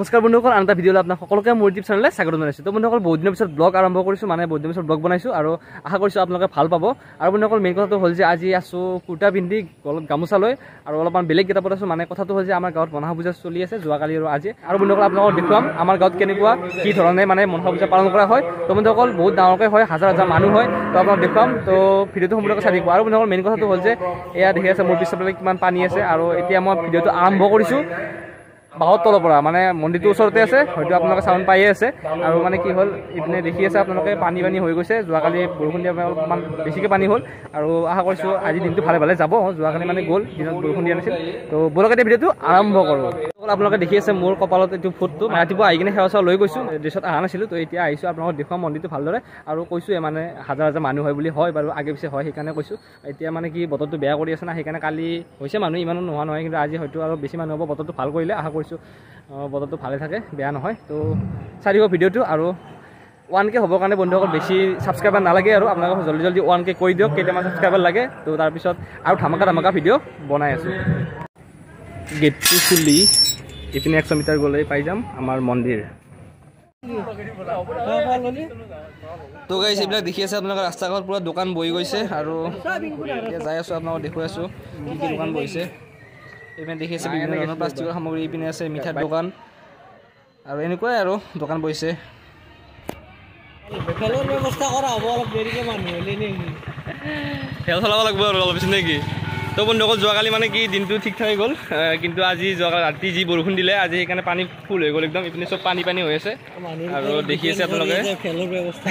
নমস্কাৰ বন্ধুসকল, আন এটা ভিডিঅ'লৈ আপোনাক সকলোকে মোৰ ইউটিউব চেনেললৈ স্বাগতম জনাইছোঁ। তো বন্ধুসকল বহুত দিনৰ পিছত ব্লগ আৰম্ভ কৰিছোঁ, মানে বহুত দিনৰ পিছত ব্লগ বনাইছোঁ আৰু আশা কৰিছোঁ আপোনালোকে ভাল পাব। আৰু বন্ধুসকল মেইন কথাটো হ'ল যে আজি আছোঁ কুৰ্তা পিন্ধি গলত গামোচা লৈ আৰু অলপমান বেলেগ কিতাপত আছোঁ। মানে কথাটো হ'ল যে আমাৰ গাঁৱত মনসা পূজা চলি আছে যোৱাকালি আৰু আজি। আৰু বন্ধুসকল আপোনালোকক দেখুৱাম আমাৰ গাঁৱত কেনেকুৱা কি ধৰণে মানে মনসা পূজা পালন কৰা হয়। তো বন্ধুসকল বহুত ডাঙৰকৈ হয়, হাজাৰ হাজাৰ মানুহ হয়। তো আপোনাক দেখুৱাম, তো ভিডিঅ'টো সম্পূৰ্ণকৈ চাই থাকিব। আৰু বন্ধুসকল মেইন কথাটো হ'ল যে এয়া দেখি আছে মোৰ পিছফালে কিমান পানী আছে। আৰু এতিয়া মই ভিডিঅ'টো আৰম্ভ কৰিছোঁ বাহৰ তলৰ পৰা, মানে মন্দিৰটো ওচৰতে আছে, হয়তো আপোনালোকে চাউণ্ড পায়ে আছে। আৰু মানে কি হ'ল ইপিনে দেখি আছে আপোনালোকে পানী হৈ গৈছে, যোৱাকালি বৰষুণ দিয়া অলপমান বেছিকৈ পানী হ'ল। আৰু আশা কৰিছোঁ আজি দিনটো ভালে ভালে যাব। যোৱাকালি মানে গ'ল, দিনত বৰষুণ দিয়া নাছিল। তো বলক এতিয়া ভিডিঅ'টো আৰম্ভ কৰোঁ। আপোনালোকে দেখি আছে মোৰ কপালত এইটো ফুটটো, ৰাতিপুৱা আহি কিনে সেৱা চেৱা লৈ গৈছোঁ, ড্ৰেছত অহা নাছিলোঁ। তো এতিয়া আহিছোঁ আপোনালোকক দেখুৱাম মন্দিৰটো ভালদৰে। আৰু কৈছোঁ মানে হাজাৰ হাজাৰ মানুহ হয় বুলি, হয় বাৰু আগে পিছে হয়, সেইকাৰণে কৈছোঁ। এতিয়া মানে কি বতৰটো বেয়া কৰি আছে না, সেইকাৰণে কালি হৈছে মানুহ ইমানো নোহোৱা নহয়, কিন্তু আজি হয়তো আৰু বেছি মানুহ হ'ব। বতৰটো ভাল কৰিলে আশা কৰিছোঁ বতৰটো ভালে থাকে, বেয়া নহয়। তো চাই দিব ভিডিঅ'টো। আৰু 1K হ'বৰ কাৰণে বন্ধুসকল বেছি ছাবস্ক্ৰাইবাৰ নালাগে, আৰু আপোনালোকক জল্দি জল্দি 1K কৰি দিয়ক, কেইটামান ছাবস্ক্ৰাইবাৰ লাগে। তো তাৰপিছত আৰু ধামাকা ভিডিঅ' বনাই আছোঁ। গেটটো খুলি ইপিনে 100 মিটাৰ গ'লে পাই যাম আমাৰ মন্দিৰ। তো গাইছ এইবিলাক দেখি আছে আপোনালোকে ৰাস্তা ঘাট পুৰা দোকান বহি গৈছে। আৰু এতিয়া যাই আছোঁ আপোনালোকক দেখুৱাই আছোঁ কি কি দোকান বহিছে। এইপিনে দেখি আছে বিভিন্ন ধৰণৰ প্লাষ্টিকৰ সামগ্ৰী, এইপিনে আছে মিঠাৰ দোকান আৰু এনেকুৱাই আৰু দোকান বহিছে। খেলৰ ব্যৱস্থা কৰা হ'ব, অলপ দেৰিকৈ মানুহ হ'লে নেকি খেল চলাব লাগিব আৰু অলপ পিছত নেকি। তো বন্ধুসকল যোৱাকালি মানে কি দিনটো ঠিক ঠাক গ'ল, কিন্তু আজি যোৱাকালি ৰাতি যি বৰষুণ দিলে আজি সেইকাৰণে পানী ফুল হৈ গ'ল একদম। ইপিনে চব পানী হৈ আছে আৰু দেখি আছে আপোনালোকে খেলৰ ব্যৱস্থা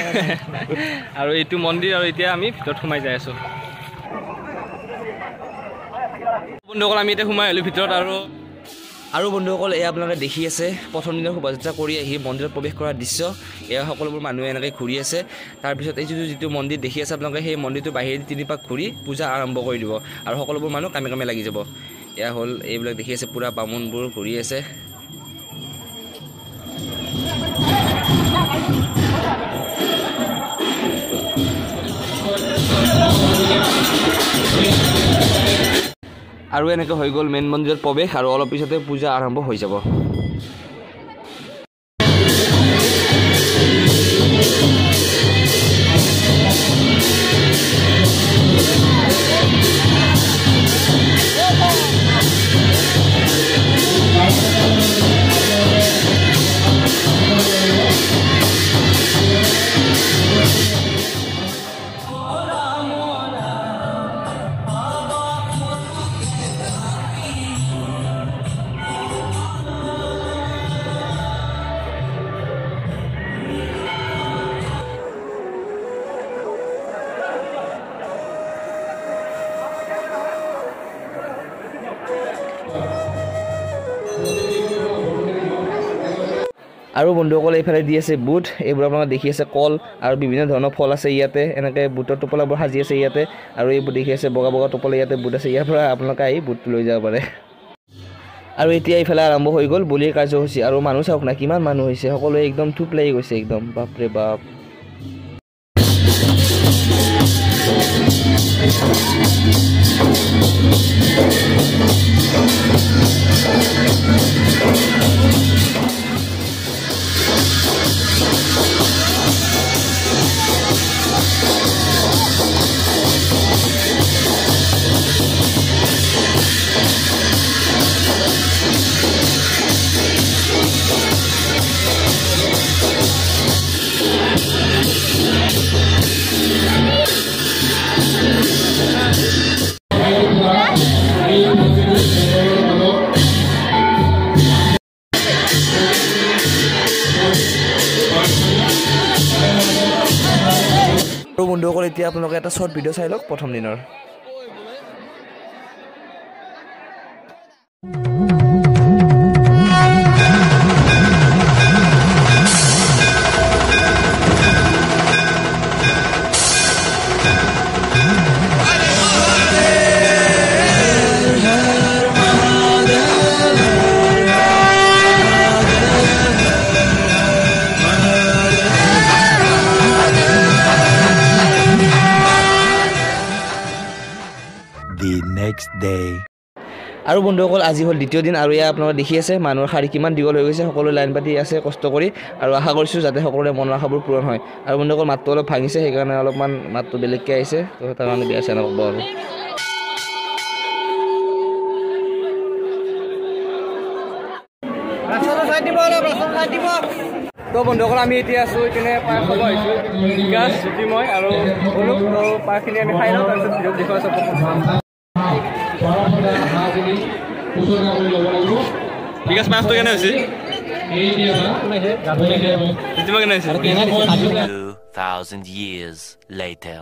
আৰু এইটো মন্দিৰ। আৰু এতিয়া আমি ভিতৰত সোমাই যাই আছোঁ বন্ধুসকল। আমি এতিয়া সোমাই আহিলোঁ ভিতৰত। আৰু বন্ধুসকল এয়া আপোনালোকে দেখি আছে প্ৰথম দিনৰ শোভাযাত্ৰা কৰি আহি মন্দিৰত প্ৰৱেশ কৰাৰ দৃশ্য। এয়া সকলোবোৰ মানুহে এনেকৈ ঘূৰি আছে। তাৰপিছত এই যিটো মন্দিৰ দেখি আছে আপোনালোকে, সেই মন্দিৰটো বাহিৰে 3 পাক ঘূৰি পূজা আৰম্ভ কৰি দিব আৰু সকলোবোৰ মানুহ কামে কামে লাগি যাব। এয়া হ'ল এইবিলাক দেখি আছে পূৰা বামুণবোৰ ঘূৰি আছে। আৰু এনেকৈ হৈ গ'ল মেইন মন্দিৰত প্ৰৱেশ, আৰু অলপ পিছতে পূজা আৰম্ভ হৈ যাব। আৰু বন্ধুসকলে এইফালে দি আছে বুট, এইবোৰ আপোনালোকে দেখি আছে কল আৰু বিভিন্ন ধৰণৰ ফল আছে ইয়াতে। এনেকৈ বুটৰ টোপোলাবোৰ সাজি আছে ইয়াতে। আৰু এইবোৰ দেখি আছে বগা বগা টোপোলা, ইয়াতে বুট আছে। ইয়াৰ পৰা আপোনালোকে আহি বুটটো লৈ যাব পাৰে। আৰু এতিয়া এইফালে আৰম্ভ হৈ গ'ল বলিৰ কাৰ্যসূচী। আৰু মানুহ চাওক না কিমান মানুহ হৈছে, সকলোৱে একদম থুপ লাগি গৈছে একদম, বাপৰে বাপ। আৰু বন্ধুসকল এতিয়া আপোনালোকে এটা শ্বৰ্ট ভিডিঅ' চাই লওক প্ৰথম দিনৰ। The next day. আৰু বন্ধুসকল আজি হ'ল দ্বিতীয় দিন আৰু এয়া আপোনালোকে দেখি আছে মানুহৰ শাৰী কিমান দীঘল হৈ গৈছে সকলো লাইন পাতি আছে কষ্ট কৰি আৰু আশা কৰিছোঁ যাতে সকলোৰে মনৰ আশাবোৰ পূৰণ হয় আৰু বন্ধুসকল মাতটো অলপ ভাঙিছে সেইকাৰণে অলপমান মাতটো বেলেগকৈ আহিছে তো তাৰ কাৰণে বেয়া চেয়া নক'ব আৰু তো বন্ধুসকল আমি এতিয়া আছোঁ এইপিনে পাৰ খাব আহিছোঁ বিকাশ জ্যোতি মই আৰু অনুপ তো পাৰখিনি আমি খাই লওঁ তাৰপিছত ভিডিঅ' দেখুৱাই চাব বিকাশ মাছটো কেনে হৈছে কেনে হৈছে 2,000 years later.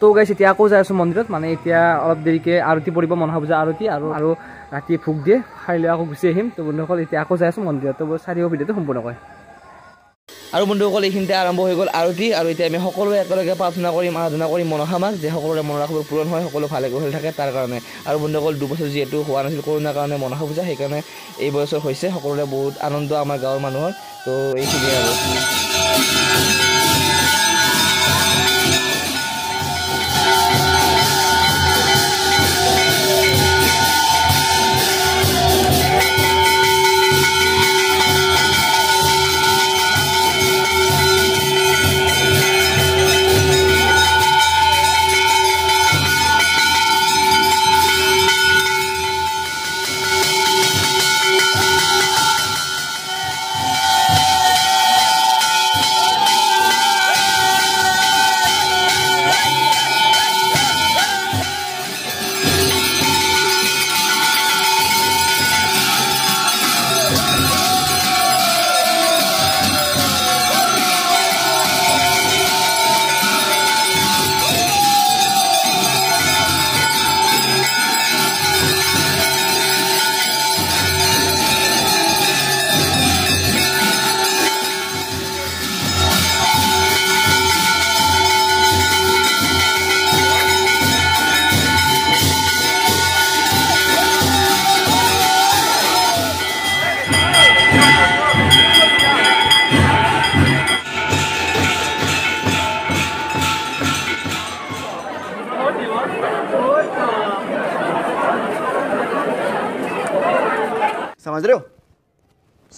তো গাইছ এতিয়া আকৌ যাই আছোঁ মন্দিৰত মানে এতিয়া অলপ দেৰিকৈ আৰতি পৰিব মনসা পূজা আৰতি আৰু ৰাতি ভোগ দিয়ে খাই লৈ আকৌ গুচি আহিম তো বন্ধুসকল এতিয়া আকৌ যাই আছোঁ মন্দিৰত তো চাৰিও ভিডিঅ'টো সম্পূৰ্ণ কৰে আৰু বন্ধুসকল এইখিনিতে আৰম্ভ হৈ গ'ল আৰতি আৰু এতিয়া আমি সকলোৱে একেলগে প্ৰাৰ্থনা কৰিম আৰাধনা কৰিম মনসা মাক যে সকলোৰে মনৰ আশাবোৰ পূৰণ হয় সকলো ভালে কুশলে থাকে তাৰ কাৰণে আৰু বন্ধুসকল দুবছৰ যিহেতু হোৱা নাছিল কৰোণাৰ কাৰণে মনসা পূজা সেইকাৰণে এই বছৰ হৈছে সকলোৰে বহুত আনন্দ আমাৰ গাঁৱৰ মানুহৰ তো এইখিনিয়ে আৰু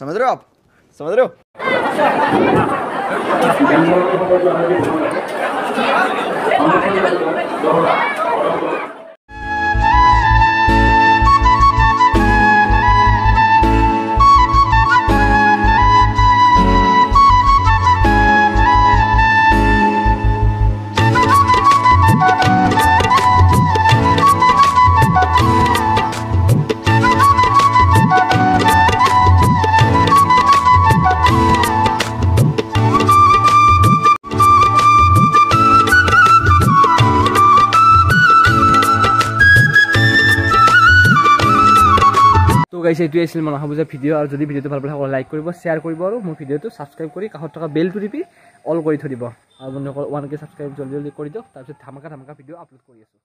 समझ रहे हो आप समझ रहे हो গাইছে এইটোৱে আছিল মনসা পূজা ভিডিঅ' আৰু যদি ভিডিঅ'টো ভাল পালে সকলোৱে লাইক কৰিব শ্বেয়াৰ কৰিব আৰু মোৰ ভিডিঅ'টো ছাবস্ক্ৰাইব কৰি কাষত থকা বেলটো টিপি অল কৰি থৈ দিব আৰু বন্ধুসকল 1K ছাবস্ক্ৰাইব জলদি কৰি দিয়ক তাৰপিছত ধামাকা ভিডিঅ' আপলোড কৰি আছোঁ